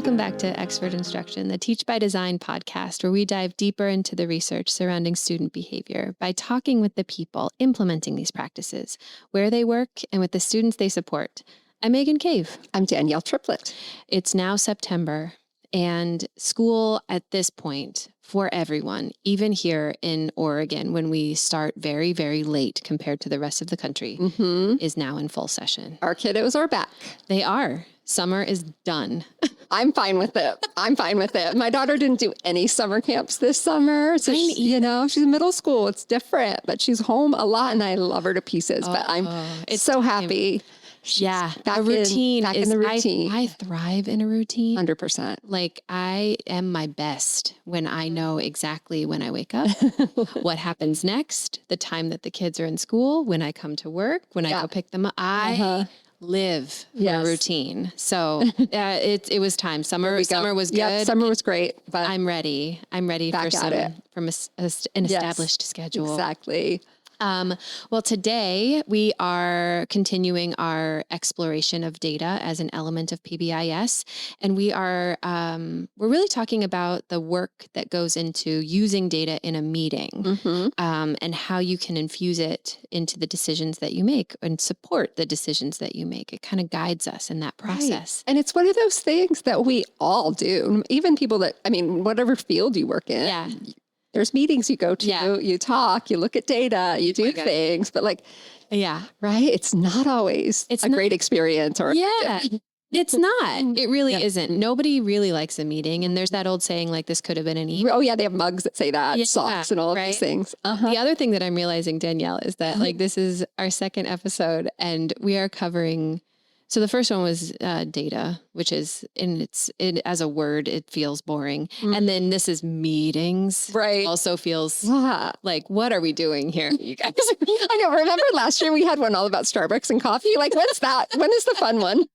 Welcome back to Expert Instruction, the Teach by Design podcast, where we dive deeper into the research surrounding student behavior by talking with the people implementing these practices, where they work, and with the students they support. I'm Megan Cave. I'm Danielle Triplett. It's now September, and school at this point for everyone, even here in Oregon, when we start very, very late compared to the rest of the country, is now in full session. Our kiddos are back. They are. Summer is done. I'm fine with it. My daughter didn't do any summer camps this summer. So she's in middle school. It's different, but she's home a lot and I love her to pieces, but I'm so happy. A routine back in the routine. I thrive in a routine. 100%. Like I am my best when I know exactly when I wake up, what happens next, the time that the kids are in school, when I come to work, when I go pick them up. I live for a routine. So it was time. Summer was good. Yep, summer was great. But I'm ready. I'm ready for an established schedule. Exactly. Well, today we are continuing our exploration of data as an element of PBIS, and we're really talking about the work that goes into using data in a meeting, and how you can infuse it into the decisions that you make and support the decisions that you make. It kind of guides us in that process. Right. And it's one of those things that we all do, even people whatever field you work in. Yeah. There's meetings you go to, you talk, you look at data, you do things, but right? It's not always great experience. It's not. It really isn't. Nobody really likes a meeting. And there's that old saying, like, this could have been an email. Oh, yeah. They have mugs that say that, socks and all of these things. The other thing that I'm realizing, Danielle, is that this is our second episode and we are covering. So the first one was data, which is as a word, it feels boring. And then this is meetings. Right. Also feels like, what are we doing here, you guys? I know. Remember last year we had one all about Starbucks and coffee? Like, what's that? When is the fun one?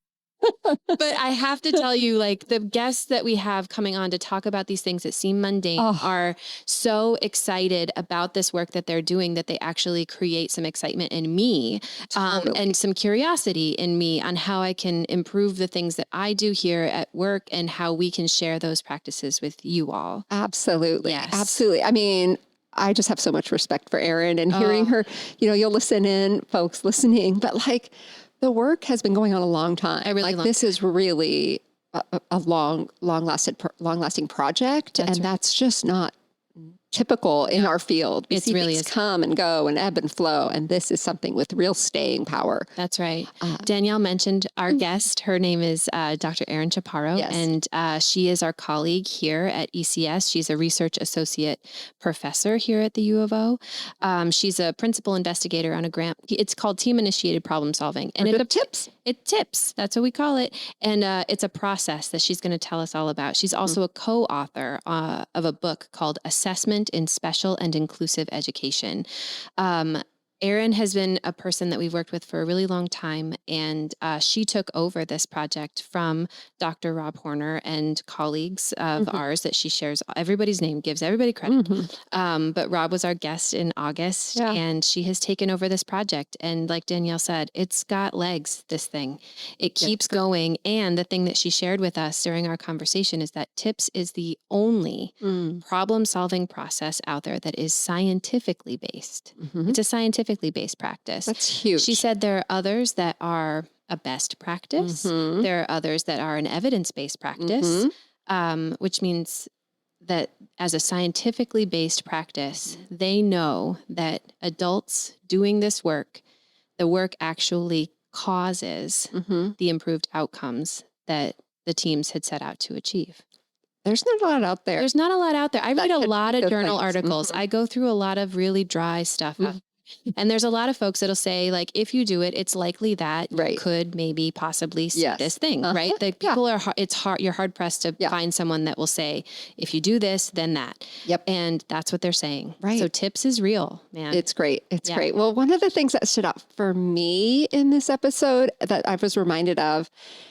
But I have to tell you, the guests that we have coming on to talk about these things that seem mundane are so excited about this work that they're doing that they actually create some excitement in me, and some curiosity in me on how I can improve the things that I do here at work and how we can share those practices with you all. Absolutely. Yes. Absolutely. I mean, I just have so much respect for Erin and hearing her, you'll listen in, folks listening, but the work has been going on a long time. This is really a long-lasting project, that's just not typical in our field. We see things come and go and ebb and flow, and this is something with real staying power. That's right. Danielle mentioned our guest. Her name is Dr. Erin Chaparro, and she is our colleague here at ECS. She's a research associate professor here at the U of O. She's a principal investigator on a grant. It's called Team-Initiated Problem Solving. And TIPS. That's what we call it. And it's a process that she's going to tell us all about. She's also a co-author of a book called Assessment in Special and Inclusive Education. Erin has been a person that we've worked with for a really long time, and she took over this project from Dr. Rob Horner and colleagues of ours that she shares everybody's name, gives everybody credit. But Rob was our guest in August, and she has taken over this project. And like Danielle said, it's got legs, this thing. It keeps going. And the thing that she shared with us during our conversation is that TIPS is the only problem-solving process out there that is scientifically based. It's a scientifically based practice. That's huge. She said there are others that are a best practice. There are others that are an evidence-based practice, which means that as a scientifically based practice, they know that adults doing this work, the work actually causes the improved outcomes that the teams had set out to achieve. There's not a lot out there. I read a lot of journal articles. I go through a lot of really dry stuff. And there's a lot of folks that'll say, if you do it, it's likely that you could maybe possibly see this thing, right? The people are, you're hard pressed to find someone that will say, if you do this, then that. Yep. And that's what they're saying. Right. So TIPS is real, man. It's great. It's great. Well, one of the things that stood out for me in this episode that I was reminded of,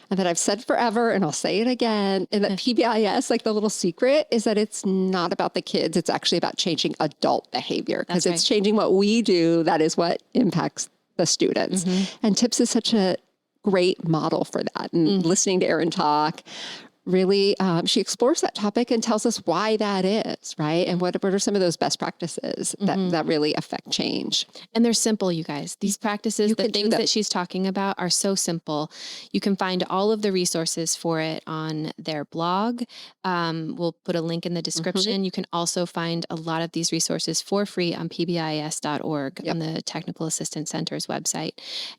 and that I've said forever, and I'll say it again, and that PBIS, the little secret, is that it's not about the kids. It's actually about changing adult behavior, because it's changing what we do. That is what impacts the students. And TIPS is such a great model for that. And listening to Erin talk, really, she explores that topic and tells us why that is, right? And what are some of those best practices that really affect change? And they're simple, you guys. These practices, the things that she's talking about are so simple. You can find all of the resources for it on their blog. We'll put a link in the description. You can also find a lot of these resources for free on pbis.org on the Technical Assistance Center's website.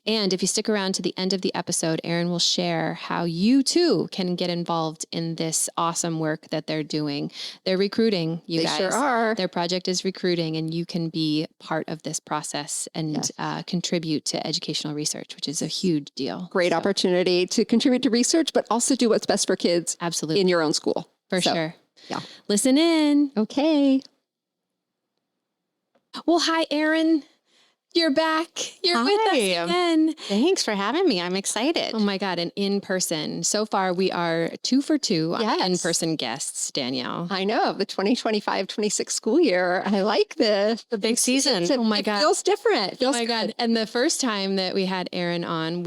And if you stick around to the end of the episode, Erin will share how you too can get involved in this awesome work that they're doing. They're recruiting, you guys. They sure are. Their project is recruiting, and you can be part of this process and contribute to educational research, which is a huge deal. Great opportunity to contribute to research, but also do what's best for kids in your own school. For sure. Yeah. Listen in. Okay. Well, hi, Erin. You're back. You're with us again. Thanks for having me. I'm excited. Oh my God. And in person. So far, we are 2 for 2 in-person guests, Danielle. I know. The 2025-26 school year. I like this. The big season. Oh my God. It feels different. Oh my God. And the first time that we had Erin on,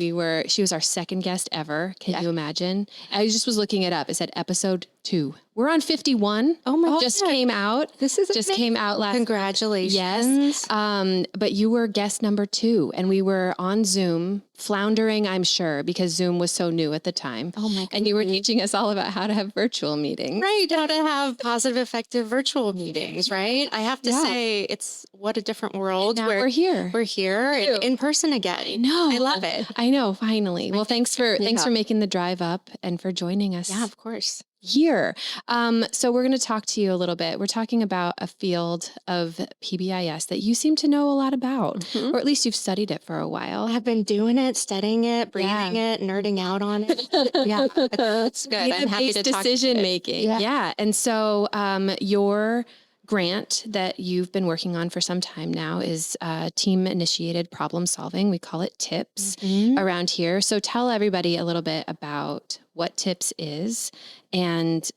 she was our second guest ever. Can you imagine? I just was looking it up. It said episode 2. We're on 51. Oh my God. Just came out. This is just came out last. Congratulations. Yes. But you were guest number 2, and we were on Zoom, floundering, I'm sure, because Zoom was so new at the time. Oh my God. And you were teaching us all about how to have virtual meetings. Right. How to have positive, effective virtual meetings, right? I have to say, it's what a different world. Now we're here. We're here in person again. No, I love it. I know. Finally. Well, thanks for making the drive up and for joining us. Yeah, of course. Here. So we're going to talk to you a little bit. We're talking about a field of PBIS that you seem to know a lot about, or at least you've studied it for a while. I've been doing it, studying it, breathing it, nerding out on it. Yeah, it's good. I'm happy to talk. Decision making. Yeah. And so your grant that you've been working on for some time now is team initiated problem solving. We call it TIPS around here. So tell everybody a little bit about what TIPS is and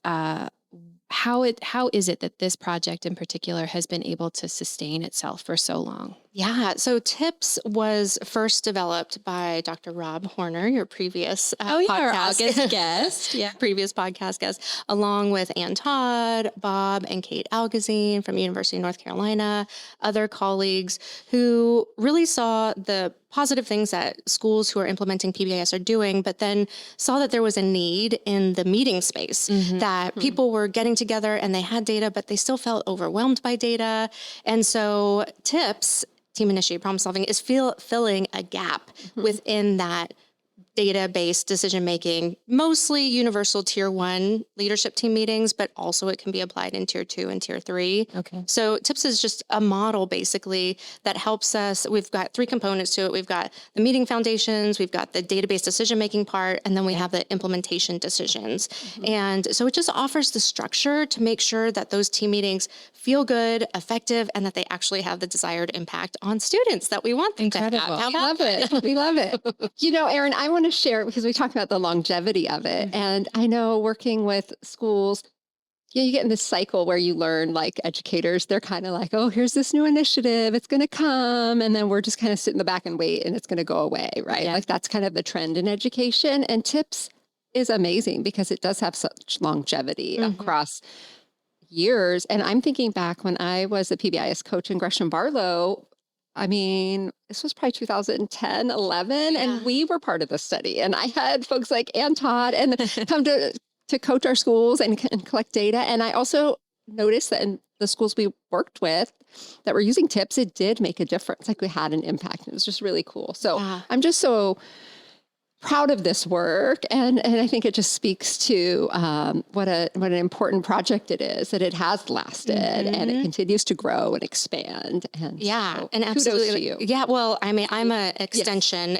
how is it that this project in particular has been able to sustain itself for so long? Yeah, so TIPS was first developed by Dr. Rob Horner, your previous podcast. Our August guest. Previous podcast guest, along with Ann Todd, Bob, and Kate Algazine from University of North Carolina, other colleagues who really saw the positive things that schools who are implementing PBIS are doing, but then saw that there was a need in the meeting space, that people were getting together and they had data, but they still felt overwhelmed by data. And so TIPS, Team Initiated Problem Solving, is filling a gap within that data-based decision-making, mostly universal tier 1 leadership team meetings, but also it can be applied in tier 2 and tier 3. Okay. So TIPS is just a model basically that helps us. We've got 3 components to it. We've got the meeting foundations, we've got the database decision-making part, and then we have the implementation decisions. And so it just offers the structure to make sure that those team meetings feel good, effective, and that they actually have the desired impact on students that we want them to have. Incredible. We love it. We love it. You know, Erin, I want to share, because we talked about the longevity of it. And I know working with schools, you get in this cycle where you learn, like educators, they're kind of like, oh, here's this new initiative, it's going to come. And then we're just kind of sit in the back and wait and it's going to go away, right? Like that's kind of the trend in education. And TIPS is amazing because it does have such longevity across years. And I'm thinking back when I was a PBIS coach in Gresham Barlow, I mean, this was probably 2010, 11, and we were part of the study. And I had folks like Ann Todd and come to coach our schools and collect data. And I also noticed that in the schools we worked with that were using TIPS, it did make a difference. Like we had an impact. It was just really cool. So I'm just so proud of this work. And I think it just speaks to what an important project it is, that it has lasted and it continues to grow and expand. And so and absolutely. Kudos to you. Yeah, well, I mean, I'm an expansion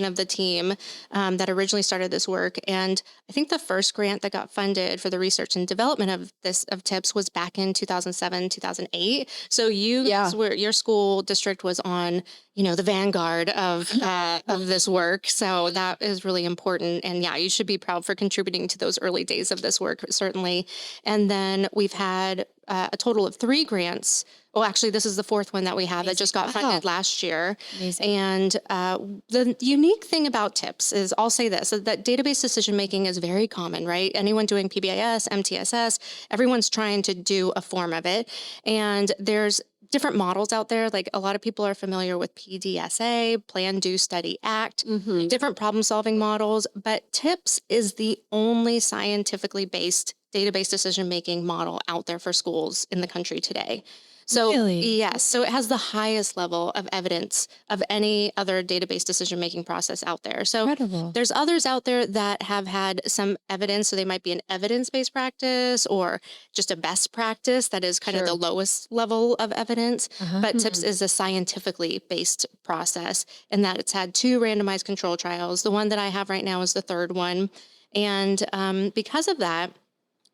of the team that originally started this work. And I think the first grant that got funded for the research and development of TIPS was back in 2007, 2008. So your school district was on, the vanguard of this work. So that is really important. And yeah, you should be proud for contributing to those early days of this work, certainly. And then we've had a total of 3 grants. Well, actually, this is the 4th one that we have that just got funded last year. Amazing. And the unique thing about TIPS is, I'll say this, that database decision-making is very common, right? Anyone doing PBIS, MTSS, everyone's trying to do a form of it. And there's different models out there. Like, a lot of people are familiar with PDSA, Plan, Do, Study, Act, different problem-solving models. But TIPS is the only scientifically based database decision-making model out there for schools in the country today. So yes, so it has the highest level of evidence of any other database decision-making process out there. So there's others out there that have had some evidence. So they might be an evidence-based practice or just a best practice that is kind of the lowest level of evidence. But TIPS is a scientifically based process in that it's had 2 randomized control trials. The one that I have right now is the 3rd one. And because of that,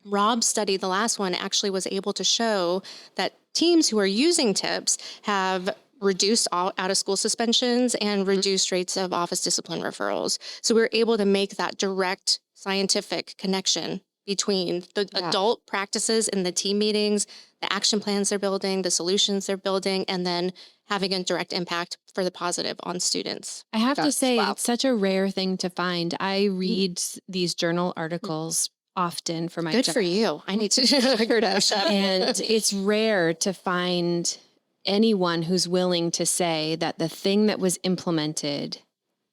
Rob's study, the last one, actually was able to show that teams who are using TIPS have reduced out-of-school suspensions and reduced rates of office discipline referrals. So we're able to make that direct scientific connection between the adult practices in the team meetings, the action plans they're building, the solutions they're building, and then having a direct impact for the positive on students. I have to say, it's such a rare thing to find. I read these journal articles often for my job. Good for you. I need to and it's rare to find anyone who's willing to say that the thing that was implemented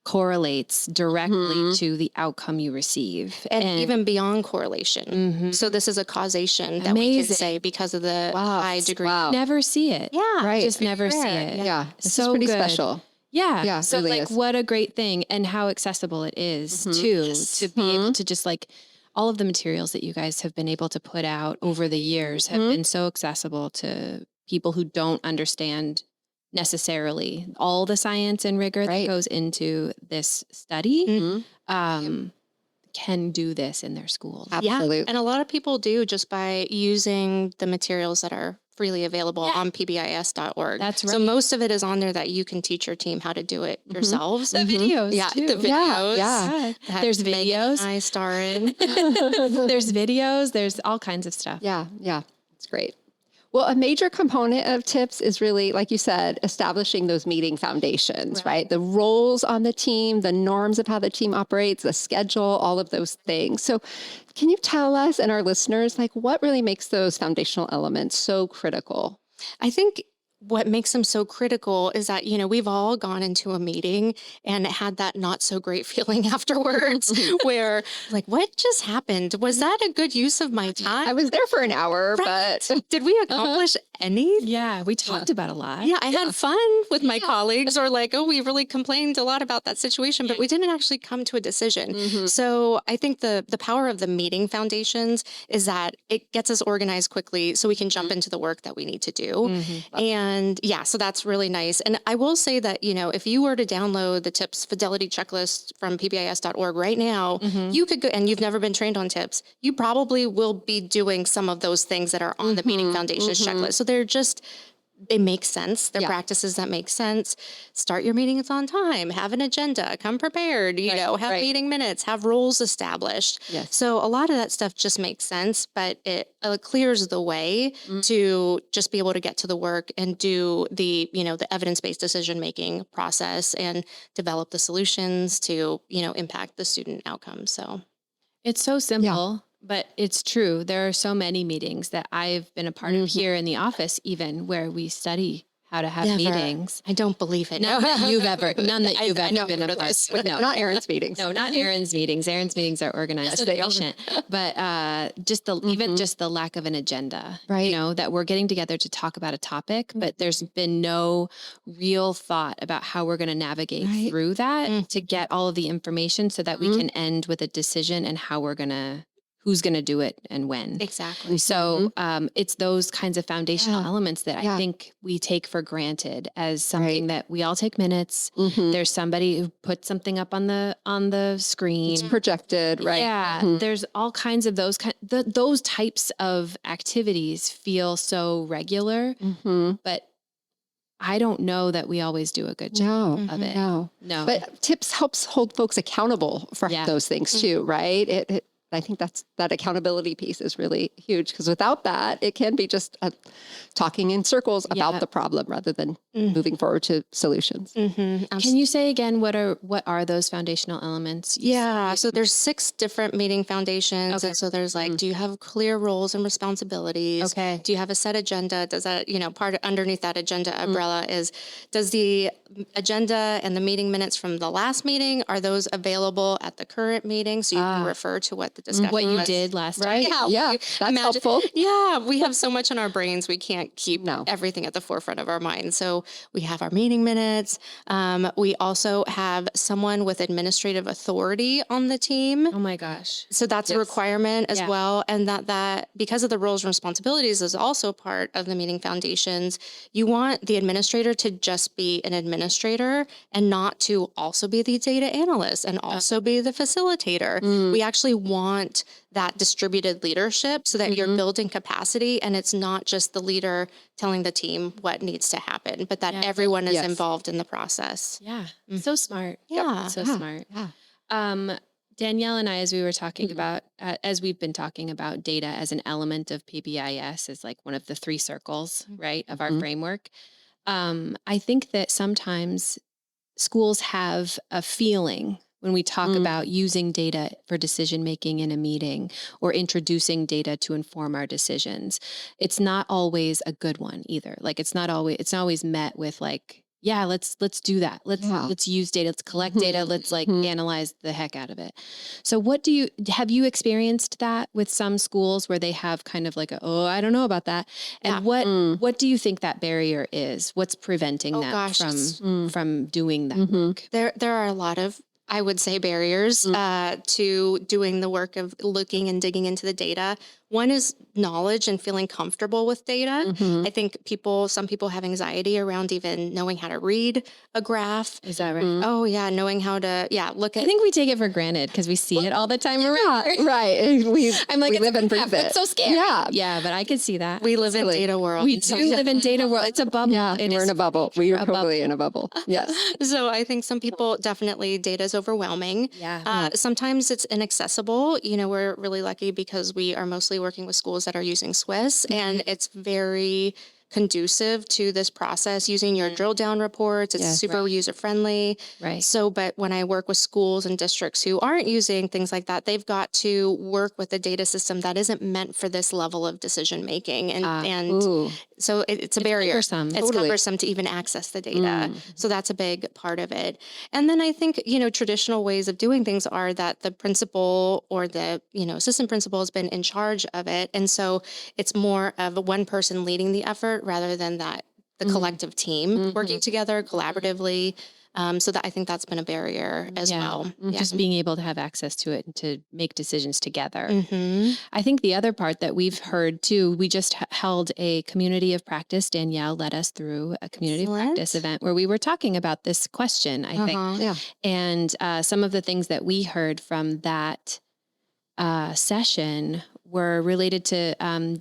correlates directly to the outcome you receive. And even beyond correlation. So this is a causation that we can say because of the high degree. Never see it. Yeah. Right. Just never see it. Yeah. This is So pretty good. special. Yeah. Yeah, So really like is. what a great thing, and how accessible it is too, to be able to just like, all of the materials that you guys have been able to put out over the years have been so accessible to people who don't understand necessarily all the science and rigor that goes into this study, can do this in their schools. Absolutely. Yeah. And a lot of people do just by using the materials that are freely available on pbis.org. That's right. So most of it is on there that you can teach your team how to do it yourselves. The videos too. The videos. Yeah. that There's Megan videos. and I star in. There's videos. There's all kinds of stuff. Yeah. It's great. Well, a major component of TIPS is really, like you said, establishing those meeting foundations, right? The roles on the team, the norms of how the team operates, the schedule, all of those things. So can you tell us and our listeners, like, what really makes those foundational elements so critical? I think what makes them so critical is that, we've all gone into a meeting and had that not so great feeling afterwards where like, what just happened? Was that a good use of my time? I was there for an hour, but did we accomplish anything? Yeah, we talked about a lot. Yeah, I had fun with my colleagues, or like, we really complained a lot about that situation, but we didn't actually come to a decision. So I think the power of the meeting foundations is that it gets us organized quickly so we can jump into the work that we need to do. And yeah, so that's really nice. And I will say that, if you were to download the TIPS fidelity checklist from pbis.org right now, you could go, and you've never been trained on TIPS, you probably will be doing some of those things that are on the meeting foundations checklist. So they make sense. They're practices that make sense. Start your meetings on time, have an agenda, come prepared, have meeting minutes, have roles established. Yes. So a lot of that stuff just makes sense, but it clears the way to just be able to get to the work and do the evidence-based decision-making process and develop the solutions to, impact the student outcomes. So it's so simple. But it's true. There are so many meetings that I've been a part of here in the office, even where we study how to have meetings. I don't believe it. None that you've ever been a part of. no, not Erin's meetings. No, not Erin's meetings. Erin's meetings are organized and efficient. But just even just the lack of an agenda, right? That we're getting together to talk about a topic, but there's been no real thought about how we're going to navigate through that to get all of the information so that we can end with a decision and who's going to do it and when. Exactly. So it's those kinds of foundational elements that I think we take for granted as something that we all take minutes. There's somebody who puts something up on the screen. It's projected, right? Yeah. There's all kinds of those types of activities feel so regular, but I don't know that we always do a good job of it. No. But tips helps hold folks accountable for those things too, right? I think that accountability piece is really huge, because without that, it can be just talking in circles about the problem rather than moving forward to solutions. Can you say again, what are those foundational elements? So there's 6 different meeting foundations. Okay. And so there's like, do you have clear roles and responsibilities? Okay. Do you have a set agenda? Does that, part underneath that agenda umbrella does the agenda and the meeting minutes from the last meeting, are those available at the current meeting? So you can refer to what the discussion what you was. did last time. Right. Yeah. That's helpful. Yeah. We have so much in our brains. We can't keep everything at the forefront of our minds. So we have our meeting minutes. We also have someone with administrative authority on the team. Oh my gosh. So that's a requirement as well. And that because of the roles and responsibilities is also part of the meeting foundations, you want the administrator to just be an administrator and not to also be the data analyst and also be the facilitator. We actually want that distributed leadership so that you're building capacity, and it's not just the leader telling the team what needs to happen, but that everyone is involved in the process. Yeah. So smart. Yeah. So smart. Yeah. Danielle and I, as we were talking about, as we've been talking about data as an element of PBIS, is like one of the 3 circles, right, of our framework. I think that sometimes schools have a feeling when we talk about using data for decision making in a meeting or introducing data to inform our decisions. It's not always a good one either. Like it's not always met with like, yeah, let's do that. Let's use data. Let's collect data. Let's analyze the heck out of it. So have you experienced that with some schools where they have kind of like I don't know about that. And what do you think that barrier is? What's preventing them from doing that work? There are a lot of, I would say, barriers to doing the work of looking and digging into the data. One is knowledge and feeling comfortable with data. I think some people have anxiety around even knowing how to read a graph. Is that right? Oh yeah. Knowing how to, look at. I think we take it for granted because we see it all the time. Right. I'm like, we live and breathe it. It's so scary. Yeah. Yeah. But I could see that. We live in data world. We do live in data world. It's a bubble. Yeah. We're in a bubble. We are totally in a bubble. Yes. So I think some people definitely data is overwhelming. Yeah. Sometimes it's inaccessible. We're really lucky because we are mostly working with schools that are using Swiss, and it's very conducive to this process using your drill down reports. It's super user friendly. Right. So, but when I work with schools and districts who aren't using things like that, they've got to work with a data system that isn't meant for this level of decision making. And so it's a barrier. Cumbersome. It's cumbersome to even access the data. So that's a big part of it. And then I think, traditional ways of doing things are that the principal or the, assistant principal has been in charge of it. And so it's more of one person leading the effort rather than the collective team working together collaboratively. So that I think that's been a barrier as well. Yeah. Just being able to have access to it and to make decisions together. I think the other part that we've heard too, we just held a community of practice. Danielle led us through a community of practice event where we were talking about this question, I think. Yeah. And some of the things that we heard from that session were related to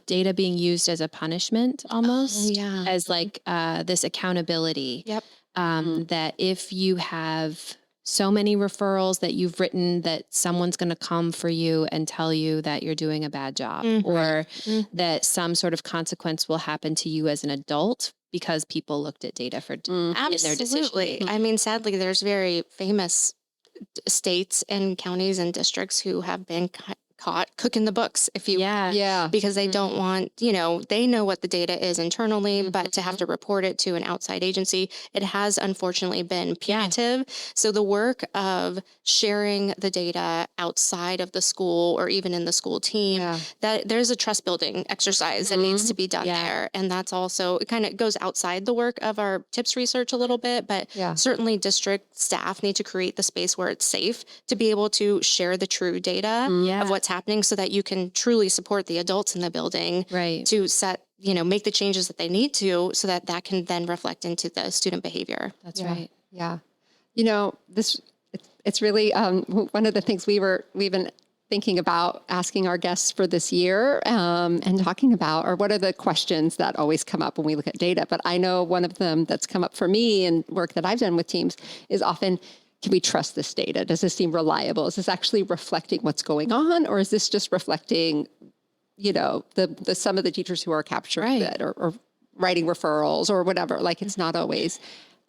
data being used as a punishment almost, as like this accountability. Yep. That if you have so many referrals that you've written that someone's going to come for you and tell you that you're doing a bad job or that some sort of consequence will happen to you as an adult because people looked at data for in their decision. I mean, sadly, there's very famous states and counties and districts who have been caught cooking the books, if you because they don't want, they know what the data is internally, but to have to report it to an outside agency, it has unfortunately been punitive. So the work of sharing the data outside of the school or even in the school team, that there's a trust building exercise that needs to be done there. And that's also, it kind of goes outside the work of our TIPS research a little bit, but certainly district staff need to create the space where it's safe to be able to share the true data of what's happening so that you can truly support the adults in the building to set, make the changes that they need to so that that can then reflect into the student behavior. That's right. Yeah. It's really one of the things we've been thinking about asking our guests for this year and talking about, or what are the questions that always come up when we look at data? But I know one of them that's come up for me and work that I've done with teams is often, can we trust this data? Does this seem reliable? Is this actually reflecting what's going on? Or is this just reflecting, the some of the teachers who are capturing it or writing referrals or whatever? Like, it's not always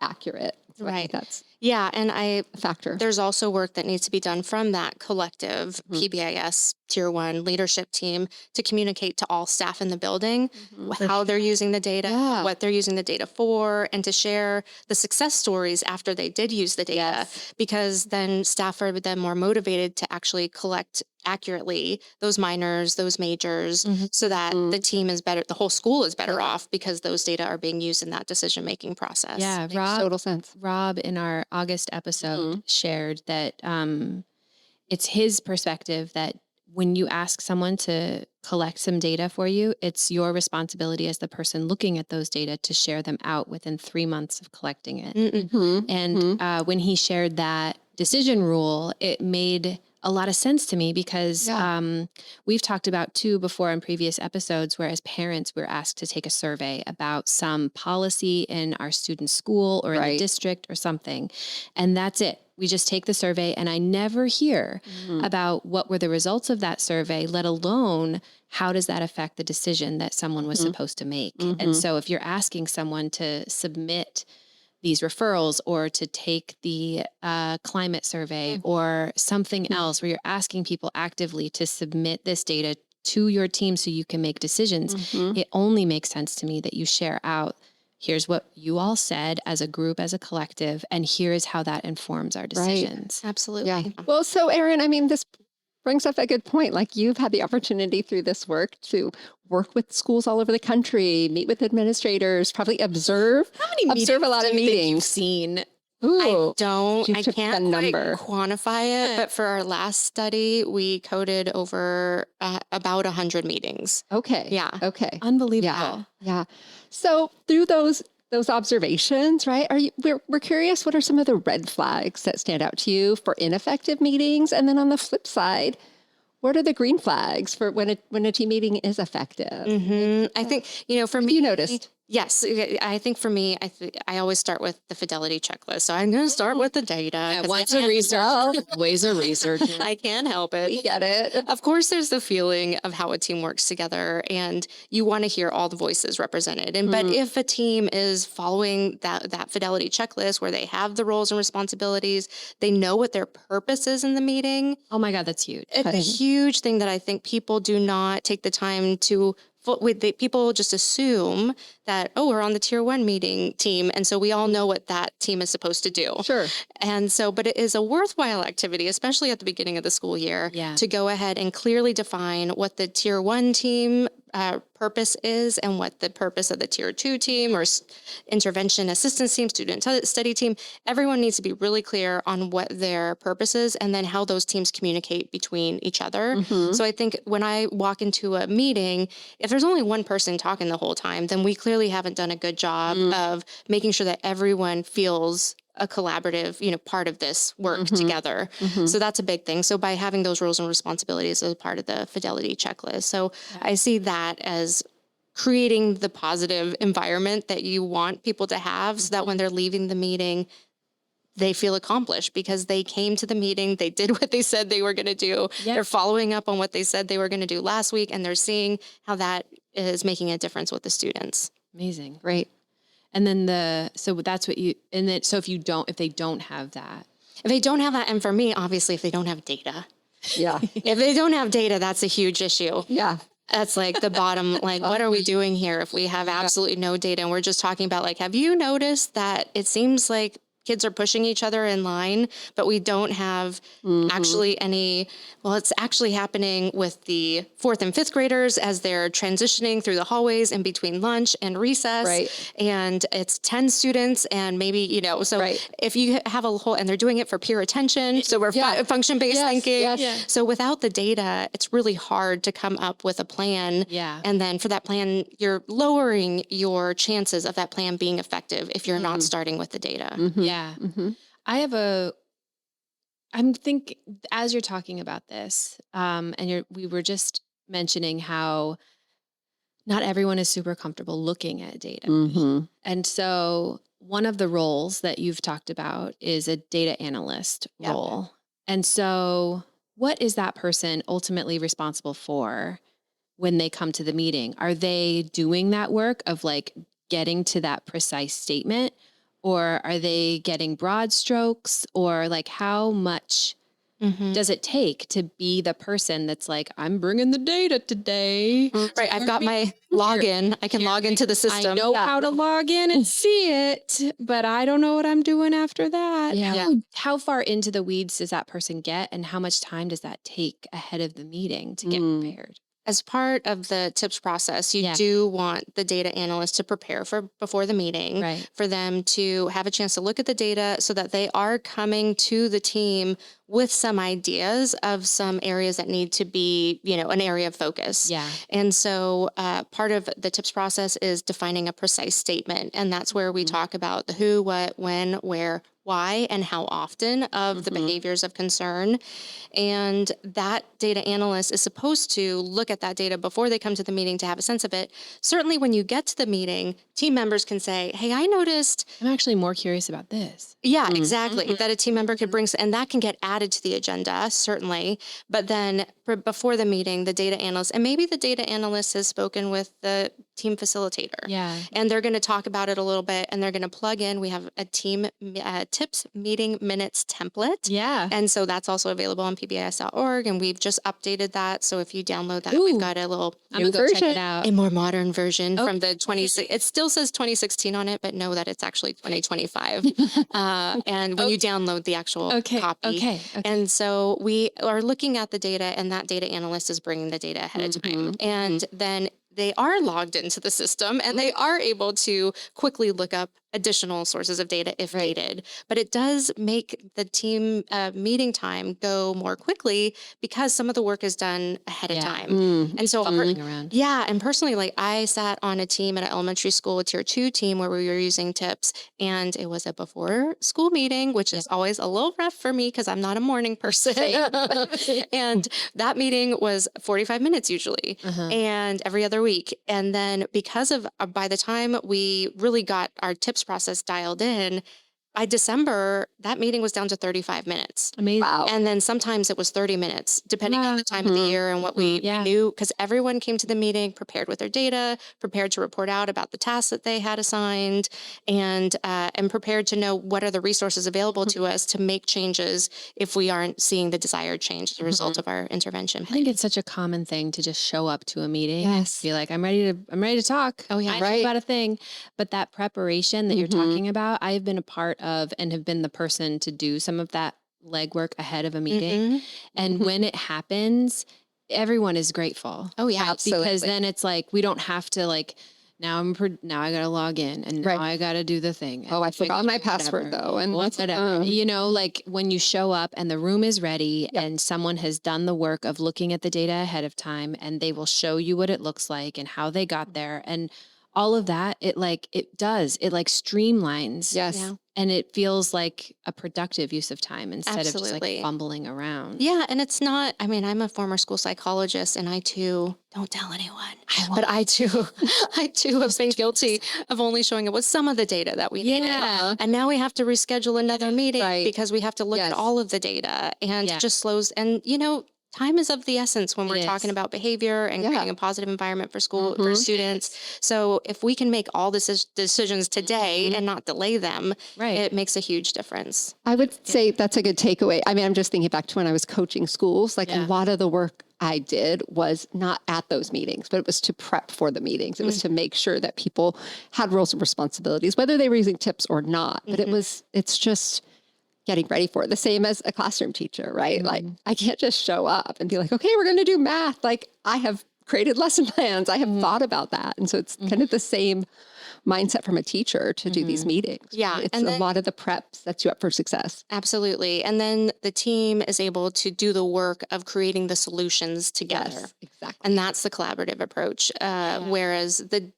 accurate. So I think that's and a factor. There's also work that needs to be done from that collective PBIS Tier 1 leadership team to communicate to all staff in the building how they're using the data, what they're using the data for, and to share the success stories after they did use the data, because then staff are then more motivated to actually collect accurately those minors, those majors, so that the team is better, the whole school is better off because those data are being used in that decision-making process. Yeah, Makes total sense. Rob in our August episode shared that it's his perspective that when you ask someone to collect some data for you, it's your responsibility as the person looking at those data to share them out within 3 months of collecting it. And when he shared that decision rule, it made a lot of sense to me because we've talked about too before in previous episodes where as parents we're asked to take a survey about some policy in our student's school or in the district or something. And that's it. We just take the survey and I never hear about what were the results of that survey, let alone how does that affect the decision that someone was supposed to make. And so if you're asking someone to submit these referrals or to take the climate survey or something else where you're asking people actively to submit this data to your team so you can make decisions, it only makes sense to me that you share out, here's what you all said as a group, as a collective, and here is how that informs our decisions. Absolutely. Yeah. Well, so Erin, I mean, this brings up a good point. Like, you've had the opportunity through this work to work with schools all over the country, meet with administrators, probably observe a lot of meetings you've seen. I can't quite quantify it, but for our last study, we coded over about 100 meetings. Okay. Yeah. Okay. Unbelievable. Yeah. So through those observations, right? We're curious, what are some of the red flags that stand out to you for ineffective meetings? And then on the flip side, what are the green flags for when a team meeting is effective? I think, for me, you noticed. Yes. I think for me, I always start with the fidelity checklist. So I'm going to start with the data. Once a researcher, always a researcher. I can't help it. We get it. Of course, there's the feeling of how a team works together and you want to hear all the voices represented. But if a team is following that fidelity checklist where they have the roles and responsibilities, they know what their purpose is in the meeting. Oh my God, that's huge. It's a huge thing that I think people do not take the time to people just assume that, we're on the Tier 1 meeting team. And so we all know what that team is supposed to do. Sure. And so, but it is a worthwhile activity, especially at the beginning of the school year, to go ahead and clearly define what the Tier 1 team purpose is and what the purpose of the Tier 2 team or intervention assistance team, student study team. Everyone needs to be really clear on what their purpose is and then how those teams communicate between each other. So I think when I walk into a meeting, if there's only one person talking the whole time, then we clearly haven't done a good job of making sure that everyone feels a collaborative, part of this work together. So that's a big thing. So by having those roles and responsibilities as a part of the fidelity checklist. So I see that as creating the positive environment that you want people to have so that when they're leaving the meeting, they feel accomplished because they came to the meeting, they did what they said they were going to do. They're following up on what they said they were going to do last week, and they're seeing how that is making a difference with the students. Amazing. Great. And then so that's what so if they don't have that. If they don't have that, and for me, obviously, if they don't have data. Yeah. If they don't have data, that's a huge issue. Yeah. That's like the bottom, what are we doing here if we have absolutely no data? And we're just talking about have you noticed that it seems like kids are pushing each other in line, but we don't have actually it's actually happening with the 4th and 5th graders as they're transitioning through the hallways in between lunch and recess. Right. And it's 10 students and maybe, if you have a whole, and they're doing it for peer attention. So we're function-based thinking. Yes. Yeah. So without the data, it's really hard to come up with a plan. Yeah. And then for that plan, you're lowering your chances of that plan being effective if you're not starting with the data. Yeah. I I'm thinking as you're talking about this, we were just mentioning how not everyone is super comfortable looking at data. Mm-hmm. And so one of the roles that you've talked about is a data analyst role. And so what is that person ultimately responsible for when they come to the meeting? Are they doing that work of like getting to that precise statement, or are they getting broad strokes, or like how much does it take to be the person that's like, I'm bringing the data today? Right. I've got my login. I can log into the system. I know how to log in and see it, but I don't know what I'm doing after that. Yeah. How far into the weeds does that person get, and how much time does that take ahead of the meeting to get prepared? As part of the tips process, you do want the data analyst to prepare before the meeting, for them to have a chance to look at the data so that they are coming to the team with some ideas of some areas that need to be, an area of focus. Yeah. And so part of the tips process is defining a precise statement. And that's where we talk about the who, what, when, where, why, and how often of the behaviors of concern. And that data analyst is supposed to look at that data before they come to the meeting to have a sense of it. Certainly when you get to the meeting, team members can say, hey, I noticed. I'm actually more curious about this. Yeah, exactly. That a team member could bring, and that can get added to the agenda, certainly. But then before the meeting, the data analyst, and maybe the data analyst has spoken with the team facilitator. Yeah. And they're going to talk about it a little bit, and they're going to plug in. We have a team tips meeting minutes template. Yeah. And so that's also available on pbis.org, and we've just updated that. So if you download that, we've got a little new version, check it out. A more modern version from the 20. It still says 2016 on it, but know that it's actually 2025. And when you download the actual copy. Okay. And so we are looking at the data, and that data analyst is bringing the data ahead of time. And then they are logged into the system, and they are able to quickly look up additional sources of data if needed. But it does make the team meeting time go more quickly because some of the work is done ahead of time. And so, and personally, like I sat on a team at an elementary school, a tier 2 team, where we were using tips, and it was a before school meeting, which is always a little rough for me because I'm not a morning person. And that meeting was 45 minutes usually, and every other week. And then because of, by the time we really got our tips process dialed in, by December, that meeting was down to 35 minutes. Amazing. Wow. And then sometimes it was 30 minutes, depending on the time of the year and what we knew, because everyone came to the meeting prepared with their data, prepared to report out about the tasks that they had assigned, and prepared to know what are the resources available to us to make changes if we aren't seeing the desired change as a result of our intervention plan. I think it's such a common thing to just show up to a meeting. Yes. Be like, I'm ready to talk. Oh yeah. I know about a thing. But that preparation that you're talking about, I've been a part of and have been the person to do some of that legwork ahead of a meeting. And when it happens, everyone is grateful. Oh yeah. Absolutely. Because then it's like, we don't have to like, now I got to log in and now I got to do the thing. Oh, I forgot my password though. And whatever. Like when you show up and the room is ready and someone has done the work of looking at the data ahead of time, and they will show you what it looks like and how they got there. And all of that, it streamlines. Yes. Yeah. And it feels like a productive use of time instead of just like fumbling around. Yeah. And it's not, I'm a former school psychologist, and I too don't tell anyone, but I too have been guilty of only showing up with some of the data that we needed. And now we have to reschedule another meeting because we have to look at all of the data, and just slows. And, time is of the essence when we're talking about behavior and creating a positive environment for school, for students. So if we can make all the decisions today and not delay them, it makes a huge difference. I would say that's a good takeaway. I'm just thinking back to when I was coaching schools, like a lot of the work I did was not at those meetings, but it was to prep for the meetings. It was to make sure that people had roles and responsibilities, whether they were using tips or not. But it's just getting ready for it. The same as a classroom teacher, right? Like I can't just show up and be like, okay, we're going to do math. Like I have created lesson plans. I have thought about that. And so it's kind of the same mindset from a teacher to do these meetings. Yeah. It's a lot of the prep sets you up for success. Absolutely. And then the team is able to do the work of creating the solutions together. Yes, exactly. And that's the collaborative approach. Whereas the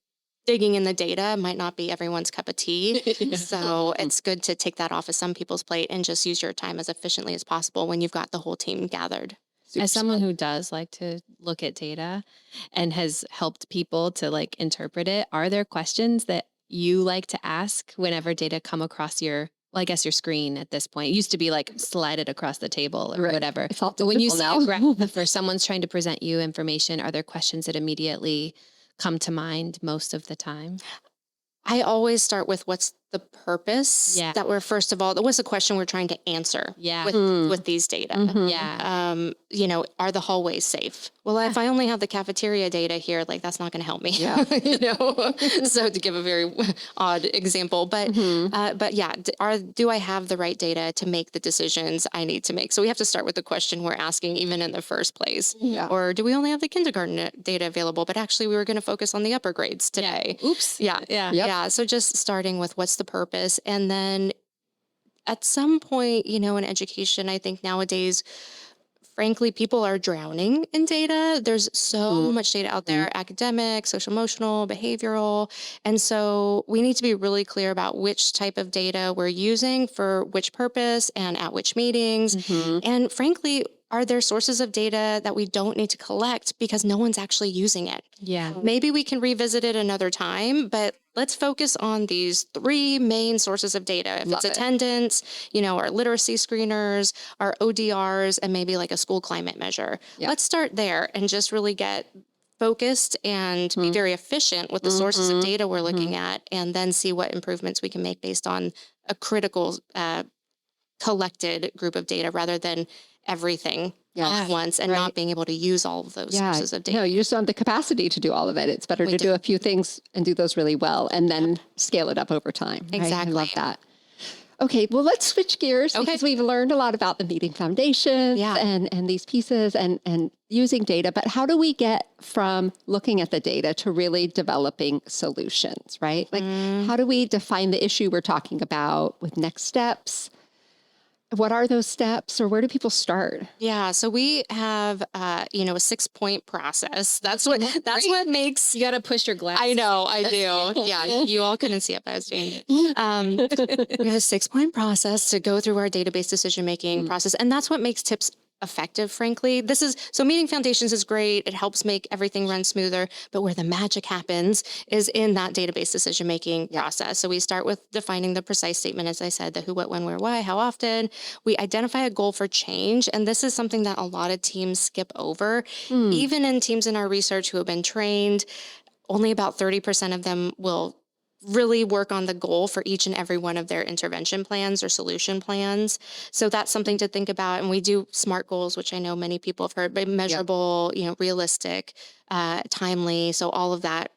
digging in the data might not be everyone's cup of tea. So it's good to take that off of some people's plate and just use your time as efficiently as possible when you've got the whole team gathered. As someone who does like to look at data and has helped people to like interpret it, are there questions that you like to ask whenever data come across your, well, I guess your screen at this point? It used to be like slide it across the table or whatever. It's all But when you see now. a graph or someone's trying to present you information, are there questions that immediately come to mind most of the time? I always start with what's the purpose that we're, first of all, what's the question we're trying to answer with these data? You know, are the hallways safe? Well, if I only have the cafeteria data here, like that's not going to help me, you know? So to give a very odd example, but yeah, do I have the right data to make the decisions I need to make? So we have to start with the question we're asking even in the first place. Or do we only have the kindergarten data available, but actually we were going to focus on the upper grades today? Oops. Yeah. So just starting with what's the purpose. And then at some point, you know, in education, I think nowadays, frankly, people are drowning in data. There's so much data out there, academic, social emotional, behavioral. And so we need to be really clear about which type of data we're using for which purpose and at which meetings. And frankly, are there sources of data that we don't need to collect because no one's actually using it? Maybe we can revisit it another time, but let's focus on these 3 main sources of data. If it's attendance, you know, our literacy screeners, our ODRs, and maybe like a school climate measure. Let's start there and just really get focused and be very efficient with the sources of data we're looking at, and then see what improvements we can make based on a critical collected group of data rather than everything at once and not being able to use all of those sources of data. No, you just don't have the capacity to do all of it. It's better to do a few things and do those really well and then scale it up over time. Right? Exactly. I love that. Okay, well, let's switch gears because we've learned a lot about the meeting foundations and these pieces and using data. But how do we get from looking at the data to really developing solutions, right? Like, how do we define the issue we're talking about with next steps? What are those steps, or where do people start? Yeah, so we have, you know, a 6-point process. That's what makes. You got to push your glass. I know, I do. Yeah, you all couldn't see it, but I was doing it. We have a 6-point process to go through our database decision-making process, and that's what makes TIPS effective, frankly. So meeting foundations is great. It helps make everything run smoother, but where the magic happens is in that database decision-making process. So we start with defining the precise statement, as I said, the who, what, when, where, why, how often. We identify a goal for change. And this is something that a lot of teams skip over. Even in teams in our research who have been trained, only about 30% of them will really work on the goal for each and every one of their intervention plans or solution plans. So that's something to think about. And we do SMART goals, which I know many people have heard, but measurable, you know, realistic, timely. So all of that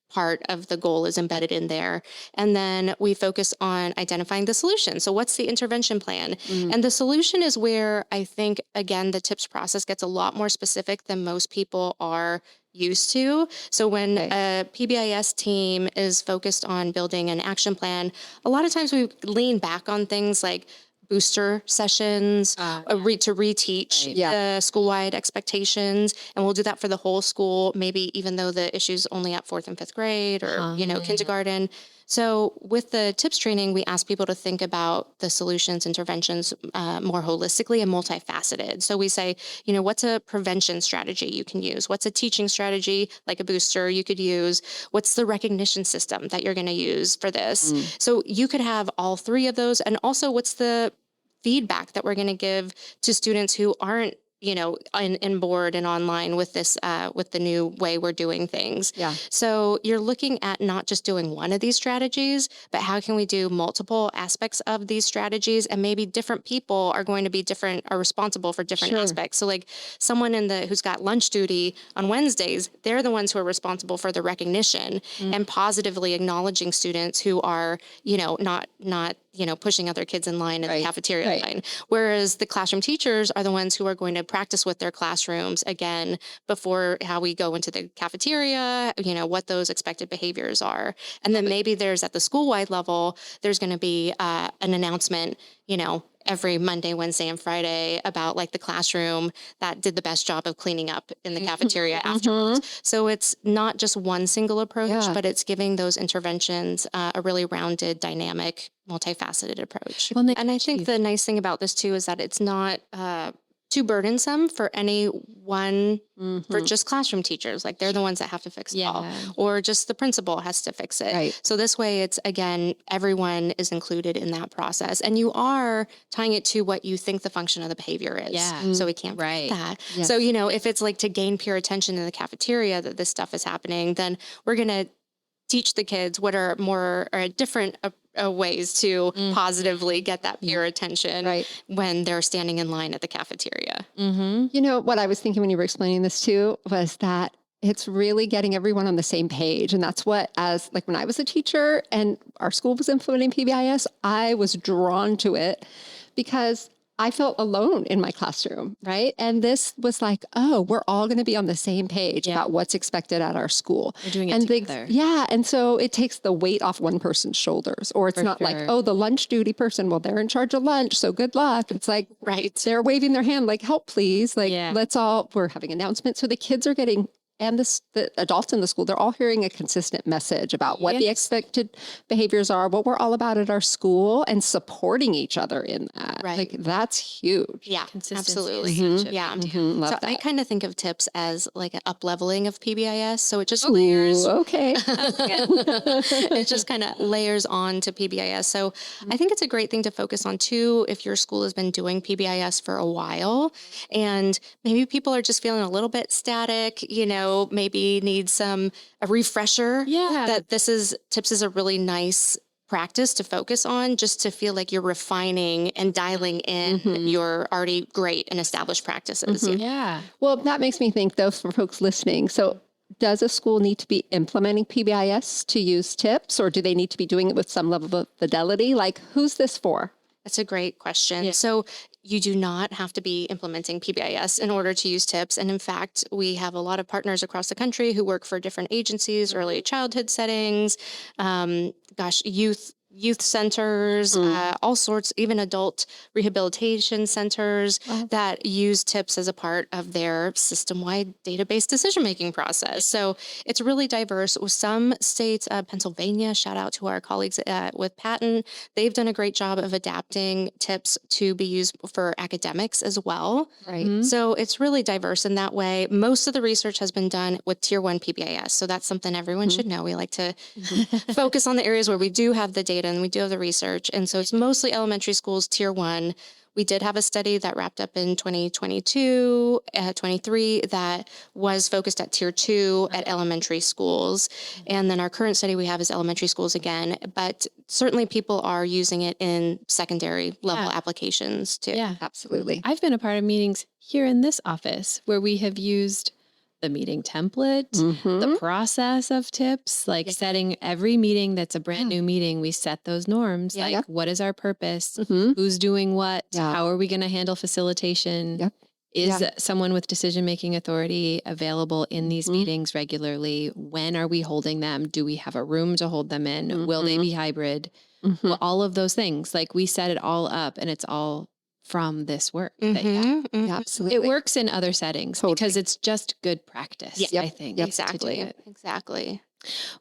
part of the goal is embedded in there. And then we focus on identifying the solution. So what's the intervention plan? And the solution is where I think, again, the TIPS process gets a lot more specific than most people are used to. So when a PBIS team is focused on building an action plan, a lot of times we lean back on things like booster sessions to reteach the school-wide expectations. And we'll do that for the whole school, maybe even though the issue's only at 4th and 5th grade or, you know, kindergarten. So with the TIPS training, we ask people to think about the solutions, interventions more holistically and multifaceted. So we say, you know, what's a prevention strategy you can use? What's a teaching strategy, like a booster, you could use? What's the recognition system that you're going to use for this? So you could have all 3 of those. And also, what's the feedback that we're going to give to students who aren't, you know, in board and online with this, with the new way we're doing things. So you're looking at not just doing one of these strategies, but how can we do multiple aspects of these strategies? And maybe different people are going to be are responsible for different aspects. So like someone who's got lunch duty on Wednesdays, they're the ones who are responsible for the recognition and positively acknowledging students who are, you know, not, you know, pushing other kids in line in the cafeteria line. Whereas the classroom teachers are the ones who are going to practice with their classrooms again before how we go into the cafeteria, you know, what those expected behaviors are. And then maybe there's at the school-wide level, there's going to be an announcement, you know, every Monday, Wednesday, and Friday about like the classroom that did the best job of cleaning up in the cafeteria afterwards. So it's not just one single approach, but it's giving those interventions a really rounded, dynamic, multifaceted approach. Well, and I think the nice thing about this too is that it's not too burdensome for any one, for just classroom teachers. Like they're the ones that have to fix it all, or just the principal has to fix it. Right. So this way it's, again, everyone is included in that process, and you are tying it to what you think the function of the behavior is. Yeah. So we can't forget that. So, you know, if it's like to gain peer attention in the cafeteria that this stuff is happening, then we're going to teach the kids what are more or different ways to positively get that peer attention when they're standing in line at the cafeteria. You know, what I was thinking when you were explaining this too was that it's really getting everyone on the same page. And that's what, as like when I was a teacher and our school was implementing PBIS, I was drawn to it because I felt alone in my classroom, right? And this was like, oh, we're all going to be on the same page about what's expected at our school. We're doing it together. And so it takes the weight off one person's shoulders, or it's not like, oh, the lunch duty person, well, they're in charge of lunch, so good luck. It's like, they're waving their hand like, help, please. Like, we're having announcements. So the kids are getting, and the adults in the school, they're all hearing a consistent message about what the expected behaviors are, what we're all about at our school, and supporting each other in that. Like, that's huge. Yeah, absolutely. Yeah. So I kind of think of TIPS as like an up-leveling of PBIS. So it just layers. Okay. It just kind of layers on to PBIS. So I think it's a great thing to focus on too, if your school has been doing PBIS for a while and maybe people are just feeling a little bit static, you know, maybe need a refresher that TIPS is a really nice practice to focus on, just to feel like you're refining and dialing in your already great and established practices. Well, that makes me think though, for folks listening. So does a school need to be implementing PBIS to use TIPS, or do they need to be doing it with some level of fidelity? Like, who's this for? That's a great question. So you do not have to be implementing PBIS in order to use TIPS. And in fact, we have a lot of partners across the country who work for different agencies, early childhood settings, youth centers, all sorts, even adult rehabilitation centers that use TIPS as a part of their system-wide database decision-making process. So it's really diverse. With some states, Pennsylvania, shout out to our colleagues with Patent, they've done a great job of adapting TIPS to be used for academics as well. So it's really diverse in that way. Most of the research has been done with Tier 1 PBIS. So that's something everyone should know. We like to focus on the areas where we do have the data and we do have the research. And so it's mostly elementary schools, Tier 1. We did have a study that wrapped up in 2022, 23 that was focused at Tier 2 at elementary schools. And then our current study we have is elementary schools again, but certainly people are using it in secondary level applications too. Yeah, absolutely. I've been a part of meetings here in this office where we have used the meeting template, the process of TIPS, like setting every meeting that's a brand new meeting, we set those norms. Like, what is our purpose? Who's doing what? How are we going to handle facilitation? Is someone with decision-making authority available in these meetings regularly? When are we holding them? Do we have a room to hold them in? Will they be hybrid? Well, all of those things, like we set it all up and it's all from this work. Absolutely. It works in other settings because it's just good practice, I think. Exactly.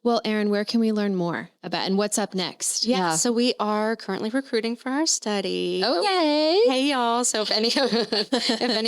Well, Erin, where can we learn more about and what's up next? So we are currently recruiting for our study. Oh, yay. Hey, y'all. So if any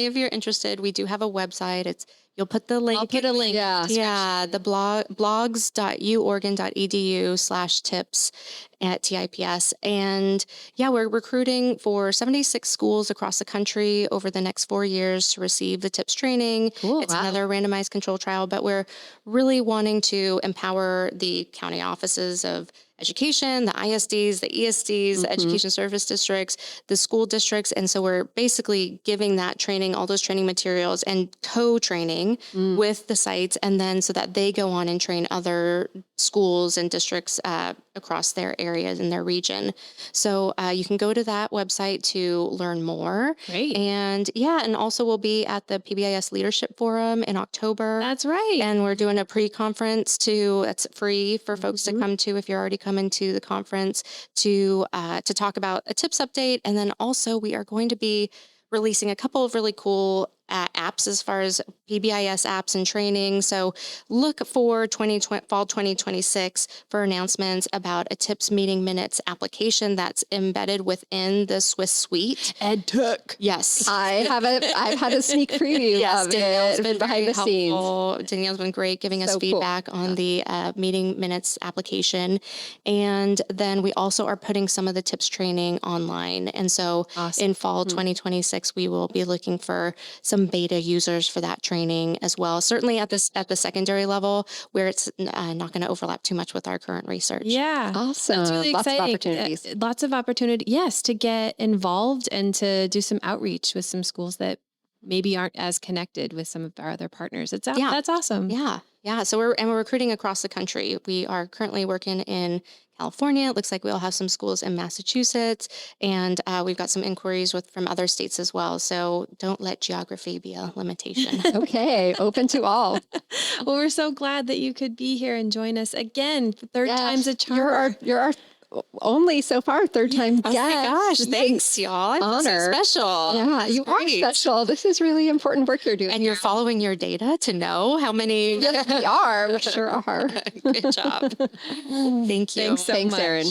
of you are interested, we do have a website. You'll put the link. I'll put a link. The blogs.uoregon.edu/tips at TIPS. And we're recruiting for 76 schools across the country over the next 4 years to receive the TIPS training. It's another randomized control trial, but we're really wanting to empower the county offices of education, the ISDs, the ESDs, the education service districts, the school districts. And so we're basically giving that training, all those training materials and co-training with the sites. And then so that they go on and train other schools and districts across their areas in their region. So you can go to that website to learn more. Great. And and also we'll be at the PBIS Leadership Forum in October. That's right. And we're doing a pre-conference too. That's free for folks to come to if you're already come into the conference to talk about a tips update. And then also we are going to be releasing a couple of really cool apps as far as PBIS apps and training. So look for fall 2026 for announcements about a TIPS meeting minutes application that's embedded within the Swiss suite. EdTech. Yes. I've had a sneak preview of Danielle's it been behind the helpful. scenes. Danielle's been great giving us So cool. feedback on the meeting minutes application. And then we also are putting some of the TIPS training online. And so in fall 2026, we will be looking for some beta users for that training as well. Certainly at the secondary level where it's not going to overlap too much with our current research. Yeah. Awesome. That's really Lots of exciting. opportunities. Lots of opportunity. Yes. To get involved and to do some outreach with some schools that maybe aren't as connected with some of our other partners. That's awesome. Yeah. Yeah. So we're recruiting across the country. We are currently working in California. It looks like we'll have some schools in Massachusetts, and we've got some inquiries from other states as well. So don't let geography be a limitation. Okay. Open to all. Well, we're so glad that you could be here and join us again. Third time's a charm. You're our only so far third time guest. Oh my gosh. Thanks, y'all. I'm so Honor. special. Yeah, That's you are great. special. This is really important work you're doing. And you're following your data to know how many. Yes, we are. We sure are. Good job. Thank you. Thanks so Thanks, much. Erin.